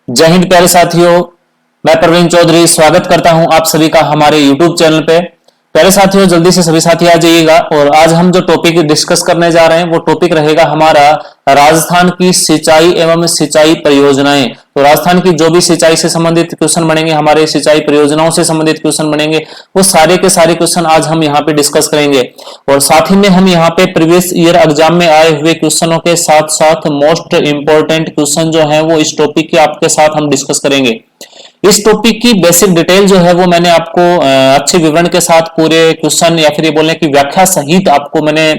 जय हिंद प्यारे साथियों। मैं प्रवीण चौधरी स्वागत करता हूं आप सभी का हमारे YouTube चैनल पे। प्यारे साथियों, जल्दी से सभी साथी आ जाइएगा। और आज हम जो टॉपिक डिस्कस करने जा रहे हैं वो टॉपिक रहेगा हमारा राजस्थान की सिंचाई एवं सिंचाई परियोजनाएं। तो राजस्थान की जो भी सिंचाई से संबंधित क्वेश्चन बनेंगे, हमारे सिंचाई परियोजनाओं से संबंधित क्वेश्चन बनेंगे, वो सारे के सारे क्वेश्चन आज हम यहाँ पे डिस्कस करेंगे। और साथ ही में हम यहाँ पे प्रीवियस ईयर एग्जाम में आए हुए क्वेश्चनों के साथ साथ मोस्ट इंपोर्टेंट क्वेश्चन जो है वो इस टॉपिक के आपके साथ हम डिस्कस करेंगे। इस टॉपिक की बेसिक डिटेल जो है वो मैंने आपको अच्छे विवरण के साथ पूरे क्वेश्चन या फिर ये बोलने की व्याख्या सहित आपको मैंने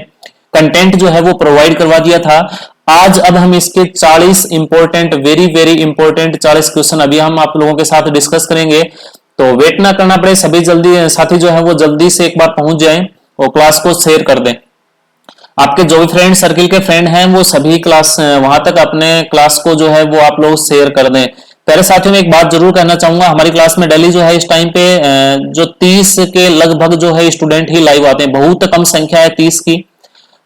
कंटेंट जो है वो प्रोवाइड करवा दिया था। आज अब हम इसके 40 important very very important 40 question अभी हम आप लोगों के साथ डिस्कस करेंगे। तो वेट ना करना पड़े, सभी जल्दी साथी जो है वो जल्दी से एक बार पहुंच जाएं और क्लास को शेयर कर दें। आपके जो भी फ्रेंड सर्किल के फ्रेंड हैं वो सभी क्लास वहां तक अपने क्लास को जो है वो आप लोग शेयर कर दें। पहले साथियों में एक बात जरूर कहना चाहूंगा, हमारी क्लास में डेली जो है इस टाइम पे जो 30 के लगभग जो है स्टूडेंट ही लाइव आते हैं। बहुत कम संख्या है 30 की।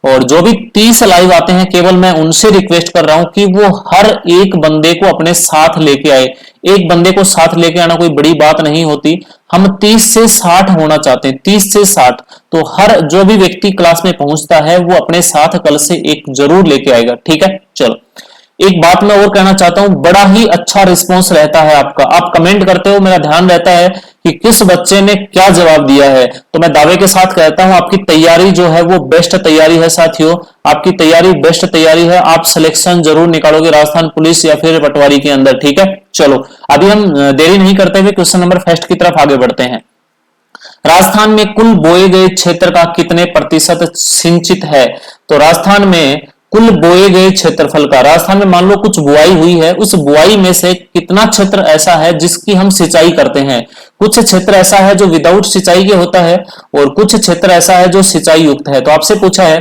और जो भी 30 लाइव आते हैं केवल मैं उनसे रिक्वेस्ट कर रहा हूं कि वो हर एक बंदे को अपने साथ लेके आए। एक बंदे को साथ लेके आना कोई बड़ी बात नहीं होती। हम 30 से 60 होना चाहते हैं, 30 से 60। तो हर जो भी व्यक्ति क्लास में पहुंचता है वो अपने साथ कल से एक जरूर लेके आएगा। ठीक है, चलो एक बात मैं और कहना चाहता हूं, बड़ा ही अच्छा रिस्पांस रहता है आपका। आप कमेंट करते हो, मेरा ध्यान रहता है कि किस बच्चे ने क्या जवाब दिया है। तो मैं दावे के साथ कहता हूं आपकी तैयारी जो है वो बेस्ट तैयारी है साथियों। आपकी तैयारी बेस्ट तैयारी है। आप सिलेक्शन जरूर निकालोगे राजस्थान पुलिस या फिर पटवारी के अंदर। ठीक है, चलो अभी हम देरी नहीं करते हुए क्वेश्चन नंबर फर्स्ट की तरफ आगे बढ़ते हैं। राजस्थान में कुल बोए गए क्षेत्र का कितने प्रतिशत सिंचित है? तो राजस्थान में कुल बोए गए क्षेत्रफल का, राजस्थान में मान लो कुछ बुआई हुई है, उस बुआई में से कितना क्षेत्र ऐसा है जिसकी हम सिंचाई करते हैं। कुछ क्षेत्र ऐसा है जो विदाउट सिंचाई के होता है और कुछ क्षेत्र ऐसा है जो सिंचाई युक्त है। तो आपसे पूछा है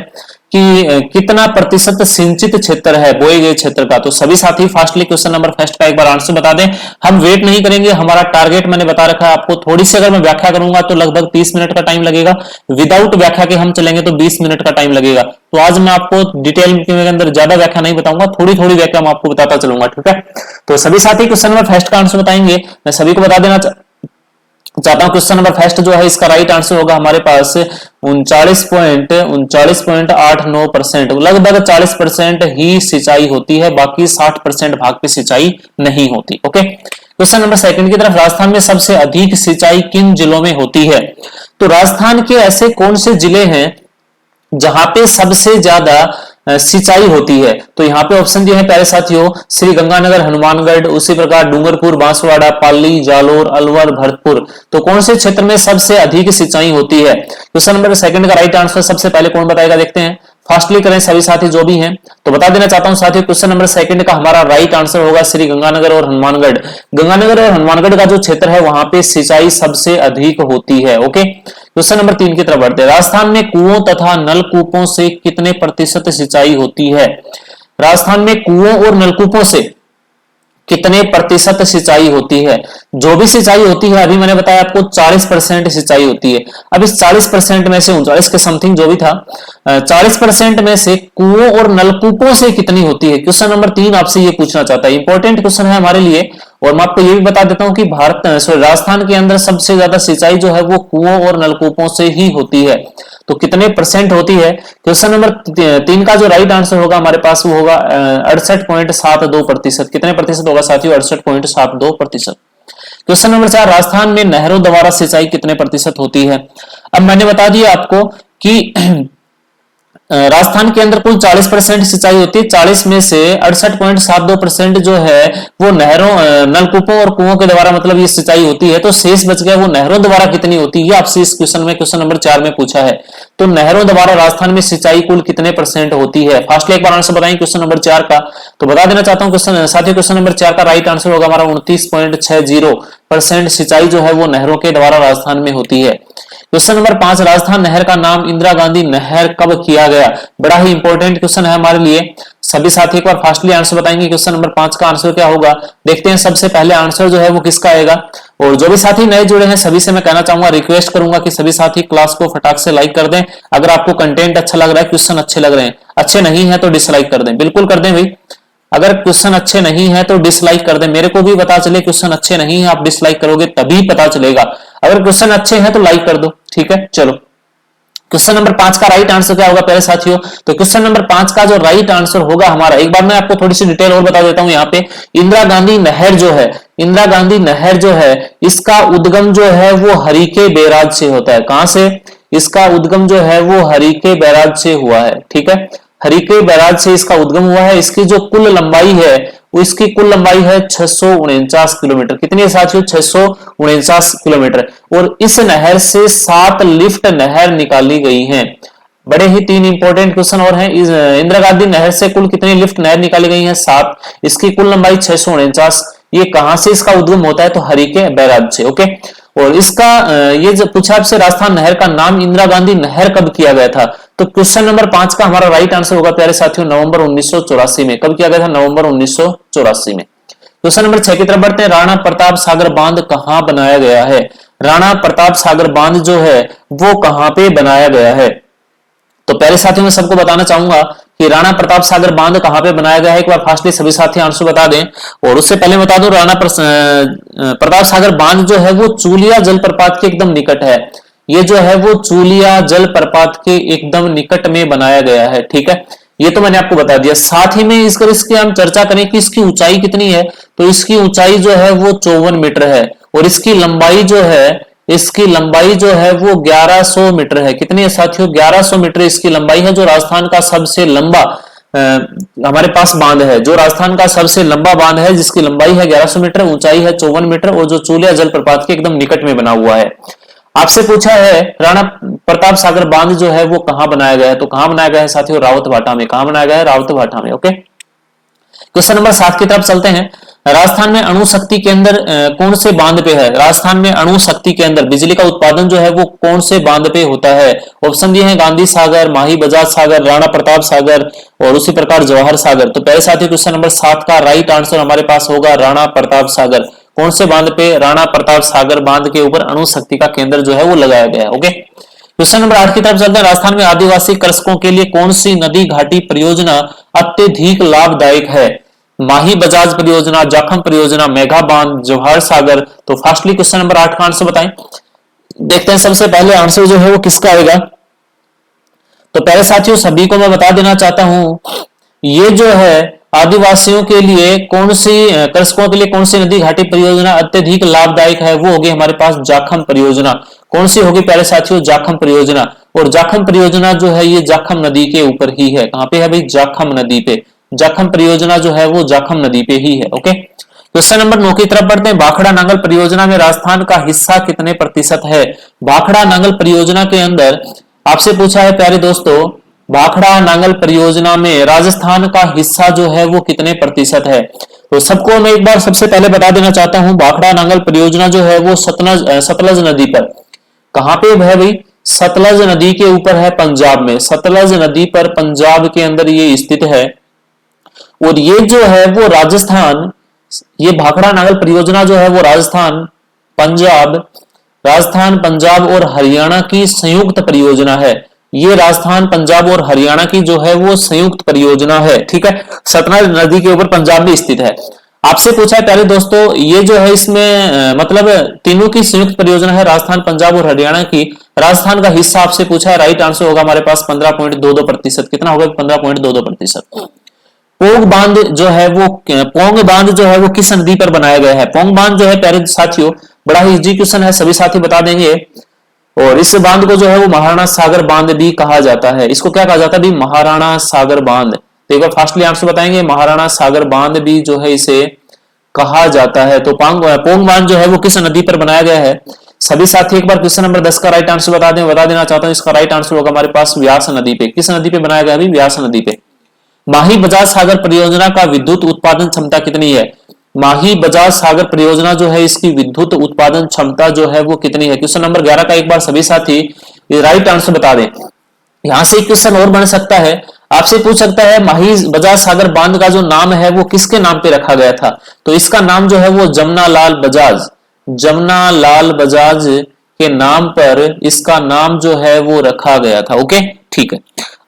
कि कितना प्रतिशत सिंचित क्षेत्र है बोए गए क्षेत्र का। तो सभी साथी फास्टली क्वेश्चन नंबर फर्स्ट का एक बार आंसर बता दें। हम वेट नहीं करेंगे, हमारा टारगेट मैंने बता रखा है आपको। थोड़ी सी अगर मैं व्याख्या करूंगा तो लगभग 30 मिनट का टाइम लगेगा। विदाउट व्याख्या के हम चलेंगे तो 20 मिनट का टाइम लगेगा। तो आज मैं आपको डिटेल के अंदर ज्यादा व्याख्या नहीं बताऊंगा, थोड़ी थोड़ी व्याख्या मैं आपको बताता चलूंगा। ठीक है, तो सभी साथी क्वेश्चन नंबर फर्स्ट का आंसर बताएंगे। मैं सभी को बता देना चाहता हूं क्वेश्चन नंबर फर्स्ट जो है इसका राइट आंसर होगा हमारे पास 39.89%। लगभग 40% ही सिंचाई होती है, बाकी 60% भाग पे सिंचाई नहीं होती। ओके, क्वेश्चन नंबर सेकंड की तरफ, राजस्थान में सबसे अधिक सिंचाई किन जिलों में होती है? तो राजस्थान के ऐसे कौन से जिले हैं जहां पे सबसे ज्यादा सिंचाई होती है? तो यहाँ पे ऑप्शन दिए हैं प्यारे साथियों, श्री गंगानगर, हनुमानगढ़, उसी प्रकार डूंगरपुर, बांसवाड़ा, पाली, जालोर, अलवर, भरतपुर। तो कौन से क्षेत्र में सबसे अधिक सिंचाई होती है? क्वेश्चन नंबर सेकंड का राइट आंसर सबसे पहले कौन बताएगा, देखते हैं। फास्टली करें सभी साथी जो भी हैं। तो बता देना चाहता हूं साथियों, क्वेश्चन नंबर सेकंड का हमारा राइट आंसर होगा श्री गंगानगर और हनुमानगढ़। गंगानगर और हनुमानगढ़ का जो क्षेत्र है वहां पे सिंचाई सबसे अधिक होती है। ओके, क्वेश्चन नंबर 3 की तरफ बढ़ते हैं। राजस्थान में कुओं तथा नलकूपों से कितने प्रतिशत सिंचाई होती है? राजस्थान में कुओं और नलकूपों से कितने प्रतिशत सिंचाई होती है? जो भी सिंचाई होती है, अभी मैंने बताया आपको 40% सिंचाई होती है। अब इस 40% में से 39 के समथिंग जो भी था, 40% में से कुओं और नलकूपों से कितनी होती है? क्वेश्चन नंबर 3 आपसे ये पूछना चाहता है, इंपॉर्टेंट क्वेश्चन है हमारे लिए। और मैं आपको ये भी बता देता हूं कि राजस्थान के अंदर सबसे ज्यादा सिंचाई जो है वो कुओं और नलकूपों से ही होती है। तो कितने परसेंट होती है? क्वेश्चन नंबर 3 का जो राइट आंसर होगा हमारे पास वो होगा 68.72%। कितने प्रतिशत होगा साथियों? 68.72%। क्वेश्चन नंबर 4, राजस्थान में नहरों द्वारा सिंचाई कितने प्रतिशत होती है? अब मैंने बता दिया आपको कि राजस्थान के अंदर कुल 40% सिंचाई होती है। 40 में से 68.72% जो है वो नहरों, नलकूपों और कुओं के द्वारा मतलब ये सिंचाई होती है। तो शेष बच गया वो नहरों द्वारा कितनी होती है, आपसे इस क्वेश्चन में क्वेश्चन नंबर 4 में पूछा है। तो नहरों द्वारा राजस्थान में सिंचाई कुल कितने परसेंट होती है? फास्टली एक बार आंसर बताएं क्वेश्चन नंबर 4 का। तो बता देना चाहता हूं क्वेश्चन साथियों, क्वेश्चन नंबर 4 का राइट आंसर होगा हमारा 29.60% सिंचाई जो है वो नहरों के द्वारा राजस्थान में होती है। क्वेश्चन नंबर 5, राजस्थान नहर का नाम इंदिरा गांधी नहर कब किया गया? बड़ा ही इंपॉर्टेंट क्वेश्चन है हमारे लिए। सभी साथी एक बार फास्टली आंसर बताएंगे क्वेश्चन नंबर 5 का आंसर क्या होगा। देखते हैं सबसे पहले आंसर जो है वो किसका आएगा। और जो भी साथी नए जुड़े हैं सभी से मैं कहना चाहूंगा, रिक्वेस्ट करूंगा कि सभी साथी क्लास को फटाक से लाइक कर दें। अगर आपको कंटेंट अच्छा लग रहा है, क्वेश्चन अच्छे लग रहे हैं, अच्छे नहीं है तो डिसलाइक कर दें, बिल्कुल कर दें भाई। अगर क्वेश्चन अच्छे नहीं है तो डिसलाइक कर दे, मेरे को भी पता चले क्वेश्चन अच्छे नहीं है, आप डिसलाइक करोगे तभी पता चलेगा। अगर क्वेश्चन अच्छे हैं तो लाइक कर दो, ठीक है। चलो क्वेश्चन नंबर 5 का राइट आंसर क्या होगा प्यारे साथियों? तो क्वेश्चन नंबर 5 का जो राइट आंसर होगा हमारा, एक बार मैं आपको थोड़ी सी डिटेल और बता देता हूं। यहाँ पे इंदिरा गांधी नहर जो है, इंदिरा गांधी नहर जो है, इसका उद्गम जो है वो हरिके बैराज से होता है। कहां से? इसका उद्गम जो है वो हरिके बैराज से हुआ है, ठीक है। हरिके बैराज से इसका उद्गम हुआ है। इसकी जो कुल लंबाई है वो, इसकी कुल लंबाई है 649 किलोमीटर। कितनी है साथियों? 649 किलोमीटर। और इस नहर से 7 लिफ्ट नहर निकाली गई हैं। बड़े ही 3 इंपॉर्टेंट क्वेश्चन और हैं। इंदिरा गांधी नहर से कुल कितनी लिफ्ट नहर निकाली गई हैं? 7। इसकी कुल लंबाई 649। ये कहां से इसका उद्गम होता है? तो हरिके बैराज से, ओके। और इसका ये जो पूछा आपसे, राजस्थान नहर का नाम इंदिरा गांधी नहर कब किया गया था? तो क्वेश्चन नंबर 5 का हमारा राइट आंसर होगा प्यारे साथियों नवंबर 1984 में। कब किया गया था? नवंबर 1984 में। क्वेश्चन नंबर 6 की तरफ बढ़ते हैं। राणा प्रताप सागर बांध कहां बनाया गया है? राणा प्रताप सागर बांध जो है वो कहां पे बनाया गया है? तो प्यारे साथियों मैं सबको बताना चाहूंगा कि राणा प्रताप सागर बांध कहां पे बनाया गया है। एक बार फास्टली सभी साथी आंसर बता दें। और उससे पहले बता दूं, राणा प्रताप सागर बांध जो है वो चूलिया जलप्रपात के एकदम निकट है। ये जो है वो चूलिया जलप्रपात के एकदम निकट में बनाया गया है, ठीक है। ये तो मैंने आपको बता दिया। साथ ही में इसकी हम चर्चा करें कि इसकी ऊंचाई कितनी है, तो इसकी ऊंचाई जो है वो 54 मीटर है। और इसकी लंबाई जो है, इसकी लंबाई जो है वो 1100 मीटर है। कितनी है साथियों? 1100 मीटर इसकी लंबाई है। जो राजस्थान का सबसे लंबा हमारे पास बांध है, जो राजस्थान का सबसे लंबा बांध है, जिसकी लंबाई है 1100 मीटर, ऊंचाई है 54 मीटर, और जो चूलिया जलप्रपात के एकदम निकट में बना हुआ है। आपसे पूछा है राणा प्रताप सागर बांध जो है वो कहां बनाया गया है? तो कहां बनाया गया है साथियों? रावतभाटा में। कहां बनाया गया है? रावतभाटा में, ओके। क्वेश्चन नंबर 7 की तरफ चलते हैं। राजस्थान में अणु शक्ति केंद्र कौन से बांध पे है? राजस्थान में अणु शक्ति केंद्र, बिजली का उत्पादन जो है वो कौन से बांध पे होता है? ऑप्शन दिए हैं गांधी सागर, माही बजाज सागर, राणा प्रताप सागर और उसी प्रकार जवाहर सागर। तो पहले साथियों क्वेश्चन नंबर 7 का राइट आंसर हमारे पास होगा राणा प्रताप सागर। कौन से बांध पे? राणा प्रताप सागर बांध के ऊपर अणु शक्ति का केंद्र जो है वो लगाया गया है, ओके। क्वेश्चन नंबर 8 की तरफ चलते हैं। राजस्थान में आदिवासी कृषकों के लिए कौन सी नदी घाटी परियोजना अत्यधिक लाभदायक है? माही बजाज परियोजना, जाखम परियोजना, मेघा बांध, जवाहर सागर। तो फास्टली क्वेश्चन नंबर 8 का आंसर बताएं। देखते हैं सबसे पहले आंसर जो है वो किसका आएगा। तो पहले साथियों सभी को मैं बता देना चाहता हूं, ये जो है आदिवासियों के लिए कौन सी, कृषकों के लिए कौन सी नदी घाटी परियोजना अत्यधिक लाभदायक है, वो होगी हमारे पास जाखम परियोजना। कौन सी होगी प्यारे साथियों? जाखम परियोजना। और जाखम परियोजना जो है ये जाखम नदी के ऊपर ही है। कहां पे है भाई? जाखम नदी पे। जाखम परियोजना जो है वो जाखम नदी पे ही है, ओके। क्वेश्चन नंबर 9 की तरफ बढ़ते हैं। भाखड़ा नांगल परियोजना में राजस्थान का हिस्सा कितने प्रतिशत है? भाखड़ा नांगल परियोजना के अंदर आपसे पूछा है प्यारे दोस्तों, भाखड़ा नांगल परियोजना में राजस्थान का हिस्सा जो है वो कितने प्रतिशत है? तो सबको मैं एक बार सबसे पहले बता देना चाहता हूं, भाखड़ा नांगल परियोजना जो है वो सतलज नदी पर, कहां पे है भाई? सतलज नदी के ऊपर है, पंजाब में। सतलज नदी पर पंजाब के अंदर ये स्थित है। और ये जो है वो राजस्थान, ये भाखड़ा नांगल परियोजना जो है वो राजस्थान, पंजाब और हरियाणा की संयुक्त परियोजना है। ये राजस्थान, पंजाब और हरियाणा की जो है वो संयुक्त परियोजना है, ठीक है। सतलज नदी के ऊपर पंजाब में स्थित है। आपसे पूछा है प्यारे दोस्तों, ये जो है इसमें मतलब तीनों की संयुक्त परियोजना है, राजस्थान, पंजाब और हरियाणा की। राजस्थान का हिस्सा आपसे पूछा है, राइट आंसर होगा हमारे पास 15.22%। कितना होगा? 15.22%। पोंग बांध जो है वो, पोंग बांध जो है वो किस नदी पर बनाया गया है? पोंग बांध जो है प्यारे साथियों बड़ा ही इजी क्वेश्चन है, सभी साथी बता देंगे। और इस बांध को जो है वो महाराणा सागर बांध भी कहा जाता है। इसको क्या कहा जाता है? महाराणा सागर बांध। तो एक बार फास्टली आंसर बताएंगे, महाराणा सागर बांध भी जो है इसे कहा जाता है। तो पोंग बांध जो है वो किस नदी पर बनाया गया है? सभी साथी एक बार क्वेश्चन नंबर 10 का राइट आंसर बता देना चाहता हूं। इसका राइट आंसर होगा हमारे पास व्यास नदी पे। किस नदी पे बनाया गया है? व्यास नदी पे। माही बजाज सागर परियोजना का विद्युत उत्पादन क्षमता कितनी है? माही बजाज सागर परियोजना जो है इसकी विद्युत उत्पादन क्षमता जो है वो कितनी है? क्वेश्चन नंबर 11 का एक बार सभी साथी राइट आंसर बता दें। यहां से एक क्वेश्चन और बन सकता है, आपसे पूछ सकता है माही बजाज सागर बांध का जो नाम है वो किसके नाम पे रखा गया था? तो इसका नाम जो है वो जमुना लाल बजाज के नाम पर इसका नाम जो है वो रखा गया था, ओके, ठीक है।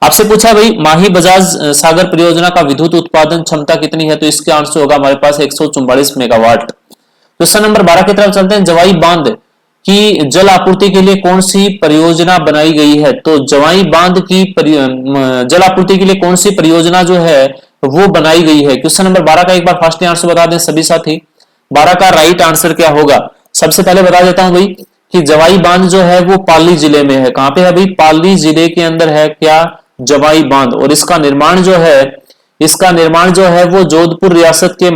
आपसे पूछा भाई माही बजाज सागर परियोजना का विद्युत उत्पादन क्षमता कितनी है, तो इसका आंसर होगा हमारे पास 144 मेगावाट। क्वेश्चन नंबर 12 की तरफ चलते हैं। जवाई बांध की जल आपूर्ति के लिए कौन सी परियोजना बनाई गई है, तो जवाई बांध की जल आपूर्ति के लिए कौन सी परियोजना जो है वो बनाई गई है। क्वेश्चन नंबर 12 का एक बार फास्टली आंसर बता दें सभी साथी। 12 का राइट आंसर क्या होगा, सबसे पहले बता देता हूं भाई कि जवाई बांध जो है वो पाली जिले में है। कहां पे है भाई, पाली जिले के अंदर है क्या, जवाई बांध। और इसका निर्माण जो है वो जोधपुर रियासत के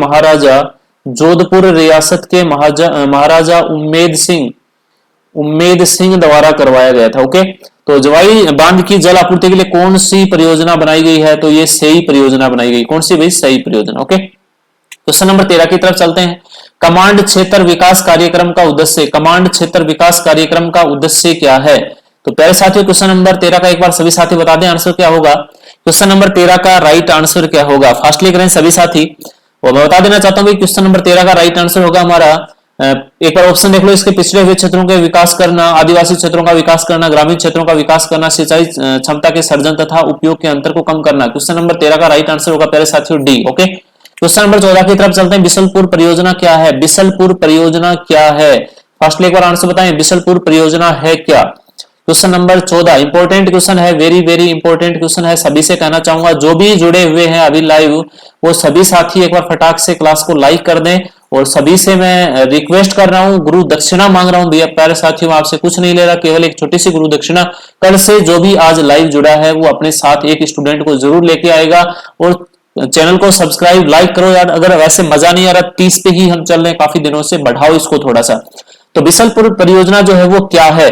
महाराजा उम्मेद सिंह द्वारा करवाया गया था। ओके, तो जवाई बांध की जल आपूर्ति के लिए कौन सी परियोजना बनाई गई है, तो ये सही परियोजना बनाई गई। कौन सी भाई, सही परियोजना। ओके, क्वेश्चन नंबर 13 की तरफ चलते हैं। कमांड क्षेत्र विकास कार्यक्रम का उद्देश्य, कमांड क्षेत्र विकास कार्यक्रम का उद्देश्य क्या है, तो प्यारे साथियों क्वेश्चन नंबर 13 का एक बार सभी साथी बता दें आंसर क्या होगा। क्वेश्चन नंबर 13 का राइट आंसर क्या होगा, फास्टली करें सभी साथी। और मैं बता देना चाहता हूं कि क्वेश्चन नंबर 13 का राइट आंसर होगा हमारा, एक बार ऑप्शन देख लो इसके, पिछड़े हुए क्षेत्रों के विकास करना, आदिवासी क्षेत्रों का विकास करना, ग्रामीण क्षेत्रों का विकास करना, सिंचाई क्षमता के सर्जन तथा उपयोग के अंतर को कम करना। क्वेश्चन नंबर 13 का राइट आंसर होगा प्यारे साथियों डी। ओके, क्वेश्चन नंबर 14 की तरफ चलते हैं। बिसलपुर परियोजना क्या है, बिसलपुर परियोजना क्या है, फास्टली एक बार आंसर बताएं, बिसलपुर परियोजना है क्या। क्वेश्चन नंबर 14 इंपॉर्टेंट क्वेश्चन है, वेरी वेरी इंपॉर्टेंट क्वेश्चन है। सभी से कहना चाहूंगा जो भी जुड़े हुए हैं अभी लाइव, वो सभी साथी एक बार फटाक से क्लास को लाइक कर दें। और सभी से मैं रिक्वेस्ट कर रहा हूं, गुरु दक्षिणा मांग रहा हूं भैया प्यारे साथियों, आपसे कुछ नहीं ले रहा, केवल एक छोटी सी गुरु दक्षिणा। कल से जो भी आज लाइव जुड़ा है वो अपने साथ एक स्टूडेंट को जरूर लेके आएगा। और चैनल को सब्सक्राइब लाइक करो यार, अगर वैसे मजा नहीं आ रहा 30 पे ही हम चल रहे हैं काफी दिनों से, बढ़ाओ इसको थोड़ा सा। तो बिसलपुर परियोजना जो है वो क्या है,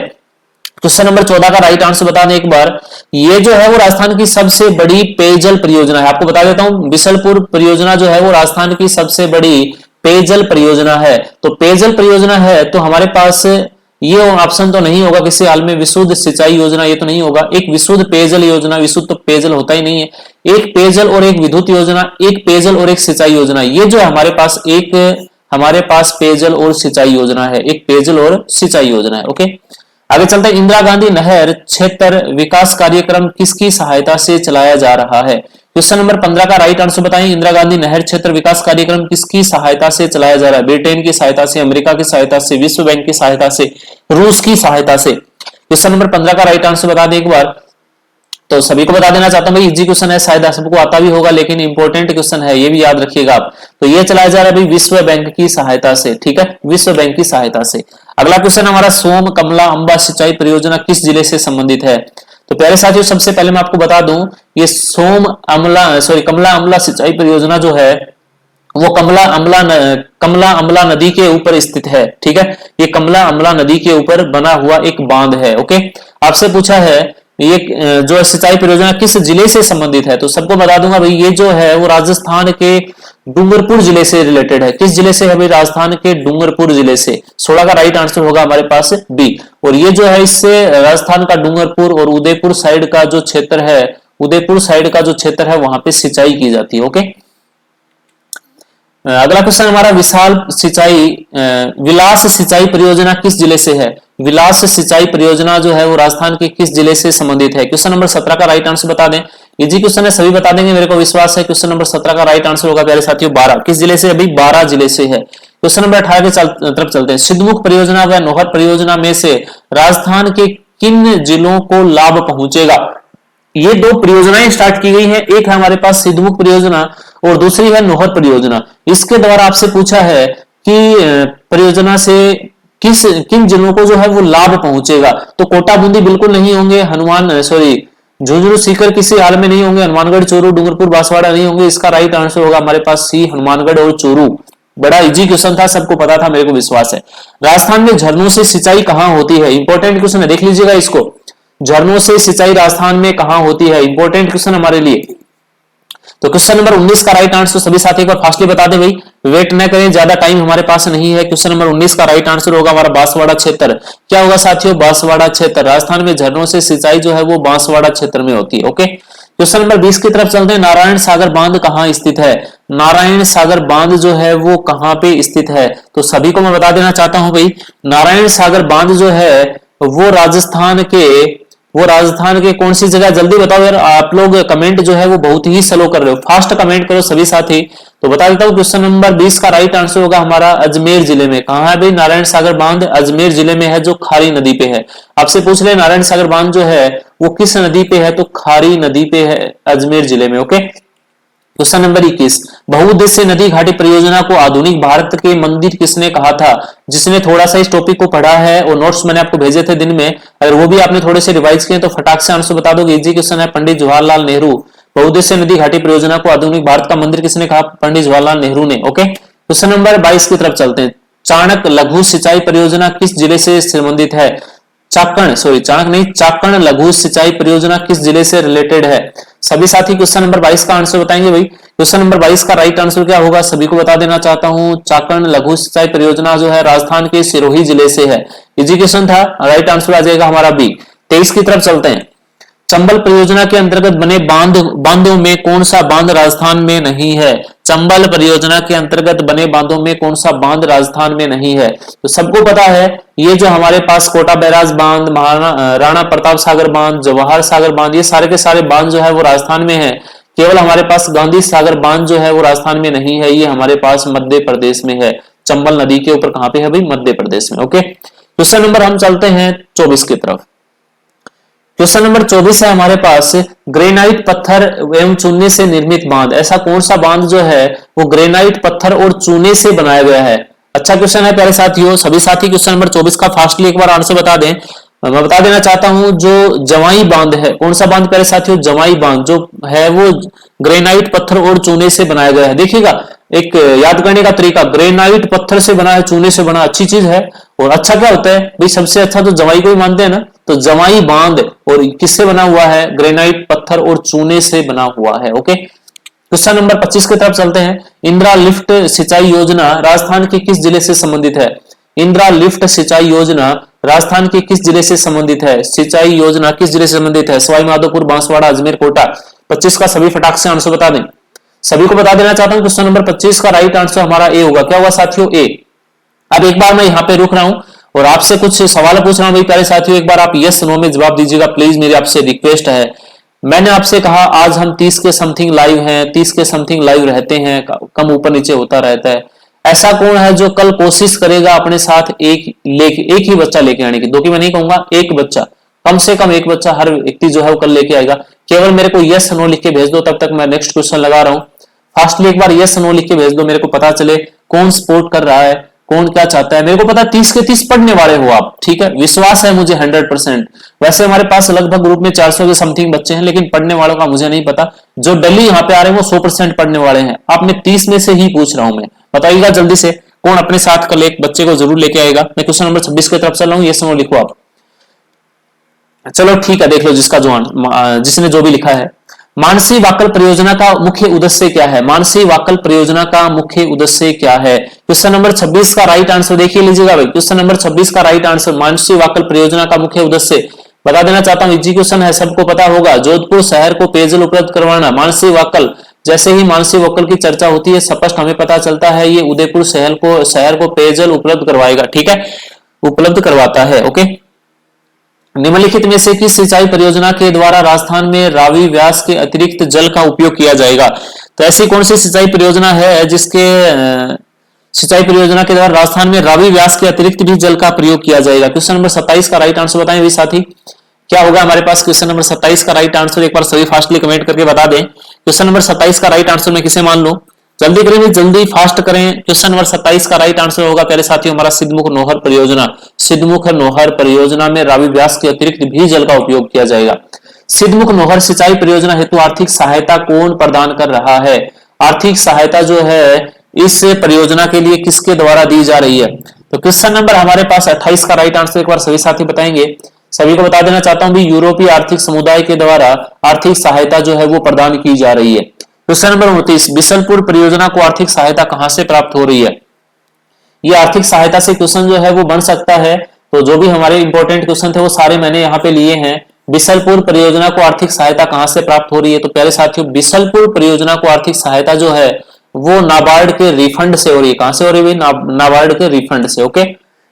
क्वेश्चन नंबर 14 का राइट आंसर बता दें एक बार। ये जो है वो राजस्थान की सबसे बड़ी पेयजल परियोजना है। आपको बता देता हूं बिसलपुर परियोजना जो है वो राजस्थान की सबसे बड़ी पेयजल परियोजना है। तो पेयजल परियोजना है तो हमारे पास ये ऑप्शन तो नहीं होगा किसी हाल में, विशुद्ध सिंचाई योजना ये तो नहीं होगा। एक विशुद्ध पेयजल योजना, विशुद्ध तो पेयजल होता ही नहीं है। एक पेयजल और एक विद्युत योजना, एक पेयजल और एक सिंचाई योजना, ये जो है हमारे पास पेयजल और सिंचाई योजना है, एक पेयजल और सिंचाई योजना है। ओके, आगे चलते हैं। इंदिरा गांधी नहर क्षेत्र विकास कार्यक्रम किसकी सहायता से चलाया जा रहा है। क्वेश्चन नंबर 15 का राइट आंसर बताएं। इंदिरा गांधी नहर क्षेत्र विकास कार्यक्रम किसकी सहायता से चलाया जा रहा है, ब्रिटेन की सहायता से, अमेरिका की सहायता से, विश्व बैंक की सहायता से, रूस की सहायता से। क्वेश्चन नंबर 15 का राइट आंसर बता दें एक बार, तो सभी को बता देना चाहता हूं भाई, इजी क्वेश्चन है, शायद सबको आता भी होगा लेकिन इंपॉर्टेंट क्वेश्चन है, ये भी याद रखिएगा आप। तो ये चलाया जा रहा है भाई विश्व बैंक की सहायता से, ठीक है, विश्व बैंक की सहायता से। अगला क्वेश्चन हमारा, सोम कमला अंबा सिंचाई परियोजना किस जिले से संबंधित है। तो प्यारे साथियों सबसे पहले मैं आपको बता दूं, ये कमला अमला सिंचाई परियोजना जो है वो कमला अमला नदी के ऊपर स्थित है, ठीक है। ये कमला अमला नदी के ऊपर बना हुआ एक बांध है। ओके, आपसे पूछा है ये जो सिंचाई परियोजना किस जिले से संबंधित है, तो सबको बता दूंगा भाई ये जो है वो राजस्थान के डूंगरपुर जिले से रिलेटेड है। किस जिले से है भाई, राजस्थान के डूंगरपुर जिले से। 16 का राइट आंसर होगा हमारे पास बी। और ये जो है इससे राजस्थान का डूंगरपुर और उदयपुर साइड का जो क्षेत्र है वहां पे सिंचाई की जाती है। ओके, अगला क्वेश्चन हमारा, विलास सिंचाई परियोजना किस जिले से है। विलास सिंचाई परियोजना जो है वो राजस्थान के किस जिले से संबंधित है। क्वेश्चन नंबर 17 का राइट आंसर बता दें, इजी क्वेश्चन है, सभी बता देंगे मेरे को विश्वास है। क्वेश्चन नंबर 17 का राइट आंसर होगा प्यारे साथियों 12। किस जिले से, अभी 12 जिले से है। क्वेश्चन नंबर 18 के तरफ चलते हैं। सिद्धमुख परियोजना व नौहर परियोजना में से राजस्थान के किन जिलों को लाभ पहुंचेगा। ये दो परियोजनाएं स्टार्ट की गई हैं, एक है हमारे पास सिद्धमुख परियोजना और दूसरी है नौहर परियोजना। इसके द्वारा आपसे पूछा है कि परियोजना से किन जिलों को जो है वो लाभ पहुंचेगा। तो कोटा बूंदी बिल्कुल नहीं होंगे, झुंझुनू सीकर किसी हाल में नहीं होंगे, हनुमानगढ़ चोरू डूंगरपुर बांसवाड़ा नहीं होंगे। इसका राइट आंसर होगा हमारे पास सी, हनुमानगढ़ और चोरू। बड़ा इजी क्वेश्चन था, सबको पता था, मेरे को विश्वास है। राजस्थान में झरनों से सिंचाई कहां होती है, इंपॉर्टेंट क्वेश्चन है, देख लीजिएगा इसको। झरनों से सिंचाई राजस्थान में कहां होती है, इंपॉर्टेंट क्वेश्चन हमारे लिए। तो क्वेश्चन नंबर 19 का राइट आंसर सभी साथी एक बार फास्टली बता दें भाई, वेट न करें, ज्यादा टाइम हमारे पास नहीं है। क्वेश्चन नंबर 19 का राइट आंसर होगा हमारा बांसवाड़ा क्षेत्र। क्या होगा साथियों, बांसवाड़ा क्षेत्र। राजस्थान में झरनों से सिंचाई जो है वो बांसवाड़ा क्षेत्र में होती है। ओके, क्वेश्चन नंबर 20 की तरफ चलते हैं। नारायण सागर बांध कहां स्थित है। नारायण सागर बांध जो है वो कहां पे स्थित है, तो सभी को मैं बता देना चाहता हूं भाई, नारायण सागर बांध जो है वो राजस्थान के वो राजस्थान के कौन सी जगह, जल्दी बताओ यार। आप लोग कमेंट जो है वो बहुत ही स्लो कर रहे हो, फास्ट कमेंट करो सभी साथी। तो बता देता हूँ, क्वेश्चन नंबर 20 का राइट आंसर होगा हमारा अजमेर जिले में। कहाँ है भाई नारायण सागर बांध? अजमेर जिले में है, जो खारी नदी पे है। आपसे पूछ ले नारायण सागर बांध जो है वो किस नदी पे है, तो खारी नदी पे है अजमेर जिले में। ओके, क्वेश्चन नंबर 21, बहुउद्देश्य नदी घाटी परियोजना को आधुनिक भारत के मंदिर किसने कहा था? जिसने थोड़ा सा इस टॉपिक को पढ़ा है और नोट्स मैंने आपको भेजे थे दिन में, अगर वो भी आपने थोड़े से रिवाइज किए तो फटाक से आंसर बता दोगे। इजी क्वेश्चन है, पंडित जवाहरलाल नेहरू। बहुउद्देश्य नदी घाटी परियोजना को आधुनिक भारत का मंदिर किसने कहा? पंडित जवाहरलाल नेहरू ने। ओके, क्वेश्चन नंबर 22 की तरफ चलते हैं। चाणक्य लघु सिंचाई परियोजना किस जिले से संबंधित है? चाणक्य नहीं, चाकण लघु सिंचाई परियोजना किस जिले से रिलेटेड है? सभी साथी क्वेश्चन नंबर 22 का आंसर बताएंगे भाई। क्वेश्चन नंबर 22 का राइट आंसर क्या होगा सभी को बता देना चाहता हूं। चाकण लघु सिंचाई परियोजना जो है राजस्थान के सिरोही जिले से है। इजी क्वेश्चन था, राइट आंसर आ जाएगा हमारा बी। 23 की तरफ चलते हैं। चंबल परियोजना के अंतर्गत बने बांधों में कौन सा बांध राजस्थान में नहीं है? चंबल परियोजना के अंतर्गत बने बांधों में कौन सा बांध राजस्थान में नहीं है? तो सबको पता है, ये जो हमारे पास कोटा बैराज बांध, राणा प्रताप सागर बांध, जवाहर सागर बांध, ये सारे के सारे बांध जो है वो राजस्थान में है। केवल हमारे पास गांधी सागर बांध जो है वो राजस्थान में नहीं है, ये हमारे पास मध्य प्रदेश में है। चंबल नदी के ऊपर कहां पे है भाई? मध्य प्रदेश में। ओके, क्वेश्चन नंबर हम चलते हैं 24 की तरफ। क्वेश्चन नंबर 24 है हमारे पास, ग्रेनाइट पत्थर एवं चूने से निर्मित बांध, ऐसा कौन सा बांध जो है वो ग्रेनाइट पत्थर और चूने से बनाया गया है? अच्छा क्वेश्चन है प्यारे साथियों। सभी साथी क्वेश्चन नंबर 24 का फास्टली एक बार आंसर बता दें। मैं बता देना चाहता हूं, जो जवाई बांध है, कौन सा बांध प्यारे साथियों? जवाई बांध जो है वो ग्रेनाइट पत्थर और चूने से बनाया गया है। देखिएगा, एक याद करने का तरीका, ग्रेनाइट पत्थर से बना है, चूने से बना, अच्छी चीज है। और अच्छा क्या होता है भाई? सबसे अच्छा तो जवाई को ही मानते हैं ना। तो जवाई बांध और किससे बना हुआ है? ग्रेनाइट पत्थर और चूने से बना हुआ है। ओके, क्वेश्चन नंबर 25 की तरफ चलते हैं। इंदिरा लिफ्ट सिंचाई योजना राजस्थान के किस जिले से संबंधित है? इंदिरा लिफ्ट सिंचाई योजना राजस्थान के किस जिले से संबंधित है? सिंचाई योजना किस जिले से संबंधित है? सवाई माधोपुर, बांसवाड़ा, अजमेर, कोटा। 25 का सभी फटाक से आंसर बता दें। सभी को बता देना चाहता हूं, क्वेश्चन नंबर 25 का राइट आंसर हमारा ए होगा। क्या हुआ साथियों? ए। अब एक बार मैं यहाँ पे रुक रहा हूं और आपसे कुछ सवाल पूछ रहा हूं भाई प्यारे साथियों, एक बार आप यस नो में जवाब दीजिएगा प्लीज, मेरी आपसे रिक्वेस्ट है। मैंने आपसे कहा आज हम 30 के समथिंग लाइव हैं, 30 के समथिंग लाइव रहते हैं, कम ऊपर नीचे होता रहता है। ऐसा कौन है जो कल कोशिश करेगा अपने साथ एक ही बच्चा लेके आने की? दो की मैं नहीं कहूंगा, एक बच्चा, कम से कम एक बच्चा हर व्यक्ति जो है वो कल लेके आएगा। केवल मेरे को यस नो लिख के भेज दो, तब तक मैं नेक्स्ट क्वेश्चन लगा रहा हूं। फास्टली एक बार यस नो लिख के भेज दो, मेरे को पता चले कौन सपोर्ट कर रहा है, कौन क्या चाहता है। मेरे को पता 30 के 30 पढ़ने वाले हो आप, ठीक है, विश्वास है मुझे 100%। वैसे हमारे पास लगभग ग्रुप में 400 के समथिंग बच्चे हैं, लेकिन पढ़ने वालों का मुझे नहीं पता। जो डेली यहाँ पे आ रहे हैं वो 100% पढ़ने वाले हैं। आपने 30 में से ही पूछ रहा हूं मैं, बताइएगा जल्दी से कौन अपने साथ कल एक बच्चे को जरूर लेके आएगा। मैं क्वेश्चन नंबर 26 की तरफ चल रहा हूँ, ये समझ लिखो आप। चलो ठीक है, देख लो जिसने जो भी लिखा है। मानसी वाकल परियोजना का मुख्य उद्देश्य क्या है? मानसी वाकल परियोजना का मुख्य उद्देश्य क्या है? क्वेश्चन नंबर 26 का राइट आंसर देखिए लीजिएगा भाई। क्वेश्चन नंबर 26 का राइट आंसर, मानसी वाकल परियोजना का मुख्य उद्देश्य बता देना चाहता हूं। इजी क्वेश्चन है, सबको पता होगा। जोधपुर शहर को पेयजल उपलब्ध करवाना। मानसी वाकल, जैसे ही मानसी वाकल की चर्चा होती है स्पष्ट हमें पता चलता है ये उदयपुर शहर को पेयजल उपलब्ध करवाएगा, ठीक है, उपलब्ध करवाता है। ओके, निम्नलिखित में से किस सिंचाई परियोजना के द्वारा राजस्थान में रावी व्यास के अतिरिक्त जल का उपयोग किया जाएगा? तो ऐसी कौन सी सिंचाई परियोजना है जिसके सिंचाई परियोजना के द्वारा राजस्थान में रावी व्यास के अतिरिक्त भी जल का प्रयोग किया जाएगा? क्वेश्चन नंबर 27 का राइट आंसर बताएं साथी, क्या होगा हमारे पास? क्वेश्चन नंबर 27 का राइट आंसर एक बार सभी फास्टली कमेंट करके बता दें। क्वेश्चन नंबर 27 का राइट आंसर मैं किसे मान लूं? जल्दी करें, जल्दी फास्ट करें। क्वेश्चन नंबर 27 का राइट आंसर होगा प्यारे साथियों हमारा सिद्धमुख नोहर परियोजना। सिद्धमुख नोहर परियोजना में रावी व्यास के अतिरिक्त भी जल का उपयोग किया जाएगा। सिद्धमुख नोहर सिंचाई परियोजना हेतु आर्थिक सहायता कौन प्रदान कर रहा है? आर्थिक सहायता जो है इस परियोजना के लिए किसके द्वारा दी जा रही है? तो क्वेश्चन नंबर हमारे पास 28 का राइट आंसर एक बार सभी साथी बताएंगे। सभी को बता देना चाहता हूं भी यूरोपीय आर्थिक समुदाय के द्वारा आर्थिक सहायता जो है वो प्रदान की जा रही है। क्वेश्चन नंबर 29, बिशलपुर परियोजना को आर्थिक सहायता कहां से प्राप्त हो रही है? ये आर्थिक सहायता से क्वेश्चन जो है वो बन सकता है। तो जो भी हमारे इंपॉर्टेंट क्वेश्चन थे वो सारे मैंने यहाँ पे लिए हैं। बिशलपुर परियोजना को आर्थिक सहायता कहां से प्राप्त हो रही है? तो प्यारे साथियों बिशलपुर परियोजना को आर्थिक सहायता जो है वो नाबार्ड के रिफंड से हो रही है। कहां से हो रही है? नाबार्ड के रिफंड से। ओके,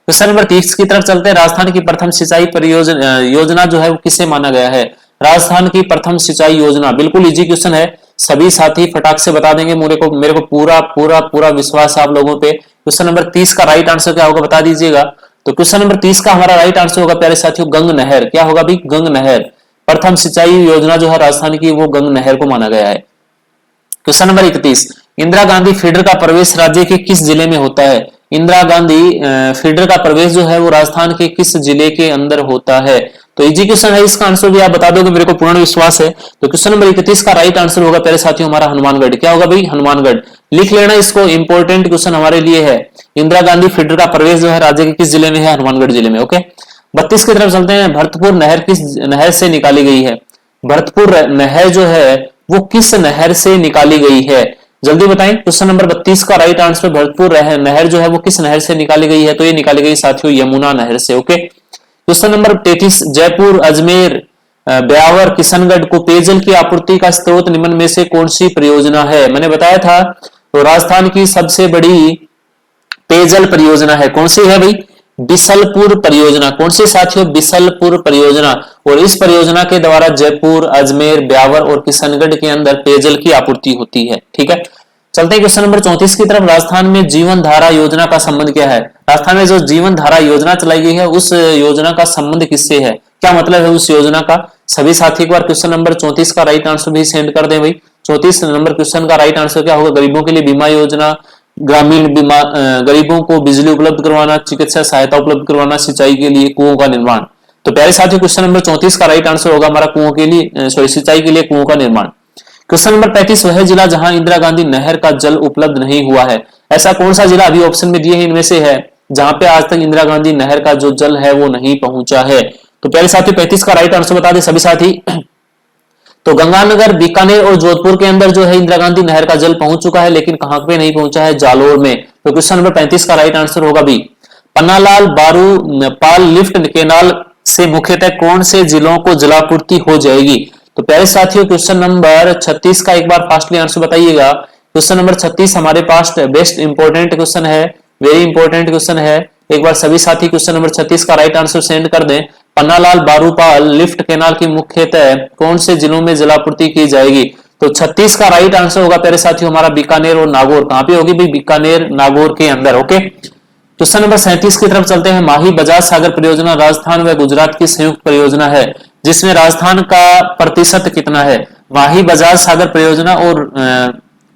क्वेश्चन नंबर 30 की तरफ चलते हैं। राजस्थान की प्रथम सिंचाई परियोजना योजना जो है वो किसे माना गया है? राजस्थान की प्रथम सिंचाई योजना, बिल्कुल इजी क्वेश्चन है, सभी साथी फटाक से बता देंगे। मेरे को पूरा पूरा पूरा विश्वास है आप लोगों पे। क्वेश्चन नंबर 30 का राइट आंसर क्या होगा बता दीजिएगा। तो क्वेश्चन नंबर 30 का हमारा राइट आंसर होगा प्यारे साथियों गंग नहर। क्या होगा भाई? गंग नहर। प्रथम सिंचाई योजना जो है राजस्थान की वो गंग नहर को माना गया है। Question number 31, Indira Gandhi feeder का प्रवेश राज्य के किस जिले में होता है? इंदिरा गांधी फीडर का प्रवेश जो है वो राजस्थान के किस जिले के अंदर होता है? तो इजी क्वेश्चन है, इसका आंसर भी आप बता दोगे, मेरे को पूर्ण विश्वास है। तो क्वेश्चन नंबर 31 का राइट आंसर होगा प्यारे साथियों हमारा हनुमानगढ़। क्या होगा भाई? हनुमानगढ़। लिख लेना इसको, इंपॉर्टेंट क्वेश्चन हमारे लिए है। इंदिरा गांधी फीडर का प्रवेश जो है राज्य के किस जिले में है? हनुमानगढ़ जिले में। ओके, 32 की तरफ चलते हैं। भरतपुर नहर किस नहर से निकाली गई है? भरतपुर नहर जो है वो किस नहर से निकाली गई है? जल्दी बताएं। क्वेश्चन नंबर 32 का राइट आंसर भरतपुर नहर जो है वो किस नहर से निकाली गई है? तो ये निकाली गई साथियों यमुना नहर से। Okay, question number 33, Jaipur, Ajmer, Beawar, Kishangarh को पेयजल की आपूर्ति का स्रोत निम्न में से कौन सी परियोजना है? मैंने बताया था तो राजस्थान की सबसे बड़ी पेयजल परियोजना है, कौन सी है भाई? बिसलपुर परियोजना। कौन सी साथियों? बिसलपुर परियोजना। और इस परियोजना के द्वारा जयपुर, अजमेर, ब्यावर और किशनगढ़ के अंदर पेयजल की आपूर्ति होती है। ठीक है, चलते हैं क्वेश्चन नंबर 34 की तरफ। राजस्थान में जीवन धारा योजना का संबंध क्या है? राजस्थान में जो जीवन धारा योजना चलाई गई है उस योजना का संबंध किससे है? क्या मतलब है उस योजना का? सभी साथी एक बार क्वेश्चन नंबर 34 का राइट आंसर भी सेंड कर दें भाई। 34 नंबर क्वेश्चन का राइट आंसर क्या होगा? गरीबों के लिए बीमा योजना, ग्रामीण बीमा, गरीबों को बिजली उपलब्ध करवाना, चिकित्सा सहायता उपलब्ध करवाना, सिंचाई के लिए कुओं का निर्माण। तो प्यारे साथियों क्वेश्चन नंबर 34 का राइट आंसर होगा हमारा कुओं के लिए सिंचाई के लिए कुओं का निर्माण। क्वेश्चन नंबर 35, वह जिला जहां इंदिरा गांधी नहर का जल उपलब्ध नहीं हुआ है, ऐसा कौन सा जिला? अभी ऑप्शन में दिए हैं इनमें से है जहां पे आज तक इंदिरा गांधी नहर का जो जल है वो नहीं पहुंचा है। तो प्यारे साथी 35 का राइट आंसर बता दें सभी साथी। तो गंगानगर, बीकानेर और जोधपुर के अंदर जो है इंदिरा गांधी नहर का जल पहुंच चुका है, लेकिन कहां पे नहीं पहुंचा है? जालोर में। तो क्वेश्चन नंबर 35 का राइट आंसर होगा बी। पन्नालाल बारू पाल लिफ्ट केनाल से मुख्यतः कौन से जिलों को जलापूर्ति हो जाएगी? तो प्यारे साथियों क्वेश्चन नंबर 36 का एक बार फास्टली आंसर बताइएगा। क्वेश्चन नंबर 36 हमारे पास बेस्ट इंपॉर्टेंट क्वेश्चन है, वेरी इंपॉर्टेंट क्वेश्चन है। एक बार सभी साथी क्वेश्चन नंबर 36 का राइट आंसर सेंड कर दें। पन्नालाल बारूपाल लिफ्ट केनाल की मुख्यतः कौन से जिलों में जलापूर्ति की जाएगी? तो 36 का राइट आंसर होगा प्यारे साथियों हमारा बीकानेर और नागौर। कहां पे होगी भाई? बीकानेर नागौर के अंदर। ओके, क्वेश्चन नंबर 37 की तरफ चलते हैं। माही बजाज सागर परियोजना राजस्थान व गुजरात की संयुक्त परियोजना है, जिसमें राजस्थान का प्रतिशत कितना है? माही बजाज सागर परियोजना और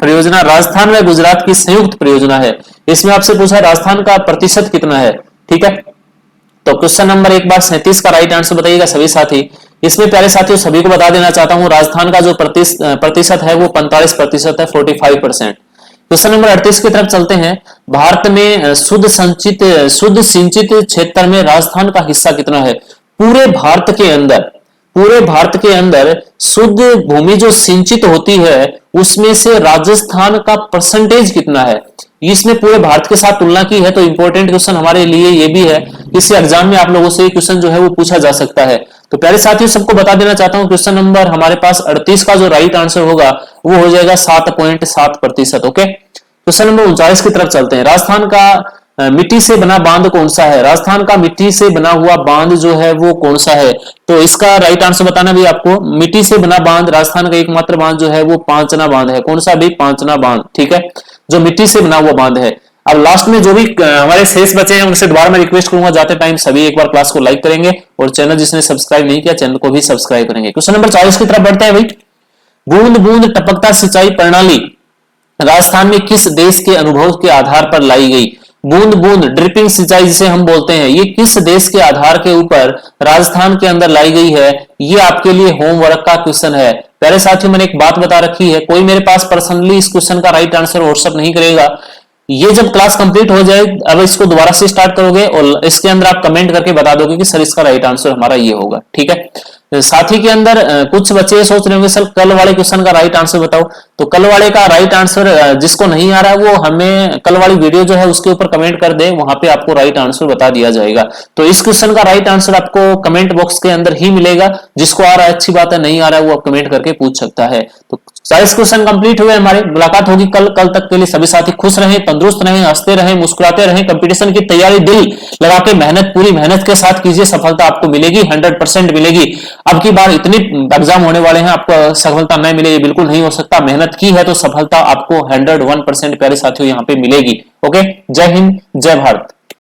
परियोजना राजस्थान व गुजरात की संयुक्त परियोजना है, इसमें आपसे पूछा राजस्थान का प्रतिशत कितना है। ठीक है, तो क्वेश्चन नंबर एक बार 37 का राइट आंसर बताइएगा सभी साथी। इसमें प्यारे साथियों सभी को बता देना चाहता हूं राजस्थान का जो प्रतिशत है वो 45% है, 45%। क्वेश्चन नंबर 38 की तरफ चलते हैं। भारत में शुद्ध सिंचित क्षेत्र में राजस्थान का हिस्सा कितना है? पूरे भारत के अंदर शुद्ध भूमि जो सिंचित होती है उसमें से राजस्थान का परसेंटेज कितना है? इसने पूरे भारत के साथ तुलना की है। तो इंपॉर्टेंट क्वेश्चन हमारे लिए ये भी है, इस एग्जाम में आप लोगों से ये क्वेश्चन जो है वो पूछा जा सकता है। तो प्यारे साथियों सबको बता देना चाहता हूं क्वेश्चन नंबर हमारे पास 38 का जो राइट आंसर होगा वो हो जाएगा 7.7%। ओके, क्वेश्चन नंबर 39 की तरफ चलते हैं। राजस्थान का मिट्टी से बना बांध कौन सा है? राजस्थान का मिट्टी से बना हुआ बांध जो है वो कौन सा है? तो इसका राइट आंसर बताना भी आपको। मिट्टी से बना बांध राजस्थान का एकमात्र बांध जो है वो पांचना बांध है। कौन सा भी? पांचना बांध। ठीक है, जो मिट्टी से बना हुआ बांध है। अब लास्ट में जो भी हमारे शेष बचे हैं उनसे दोबारा मैं रिक्वेस्ट करूंगा जाते टाइम सभी एक बार क्लास को लाइक करेंगे और चैनल जिसने सब्सक्राइब नहीं किया चैनल को भी सब्सक्राइब करेंगे। क्वेश्चन नंबर 40 की तरफ बढ़ते हैं भाई। बूंद बूंद टपकता सिंचाई प्रणाली राजस्थान में किस देश के अनुभव के आधार पर लाई गई? बूंद बूंद ड्रिपिंग सिंचाई जिसे हम बोलते हैं, ये किस देश के आधार के ऊपर राजस्थान के अंदर लाई गई है? ये आपके लिए होमवर्क का क्वेश्चन है। पहले साथियों मैंने एक बात बता रखी है, कोई मेरे पास पर्सनली इस क्वेश्चन का राइट आंसर व्हाट्सअप नहीं करेगा। ये जब क्लास कंप्लीट हो जाए अब इसको दोबारा से स्टार्ट करोगे और इसके अंदर आप कमेंट करके बता दोगे कि सर इसका राइट आंसर हमारा ये होगा। ठीक है, साथी के अंदर कुछ बच्चे सोच रहे होंगे सर कल वाले क्वेश्चन का राइट आंसर बताओ। तो कल वाले का राइट आंसर जिसको नहीं आ रहा है वो हमें कल वाली वीडियो जो है उसके ऊपर कमेंट कर दे, वहां पे आपको राइट आंसर बता दिया जाएगा। तो इस क्वेश्चन का राइट आंसर आपको कमेंट बॉक्स के अंदर ही मिलेगा। जिसको आ रहा है अच्छी बात है, नहीं आ रहा है वो आप कमेंट करके पूछ सकता है। तो 40 क्वेश्चन कंप्लीट हुए हमारे। मुलाकात होगी कल तक के लिए सभी साथी खुश रहें, तंदुरुस्त रहें, हंसते रहें, मुस्कुराते रहें। कंपटीशन की तैयारी दिल लगा के मेहनत, पूरी मेहनत के साथ कीजिए, सफलता आपको मिलेगी, 100% मिलेगी। अब की बार इतनी एग्जाम होने वाले हैं, आपको सफलता नहीं मिले ये बिल्कुल नहीं हो सकता। मेहनत की है तो सफलता आपको 101% प्यारे साथियों यहाँ पे मिलेगी। ओके, जय हिंद, जय भारत।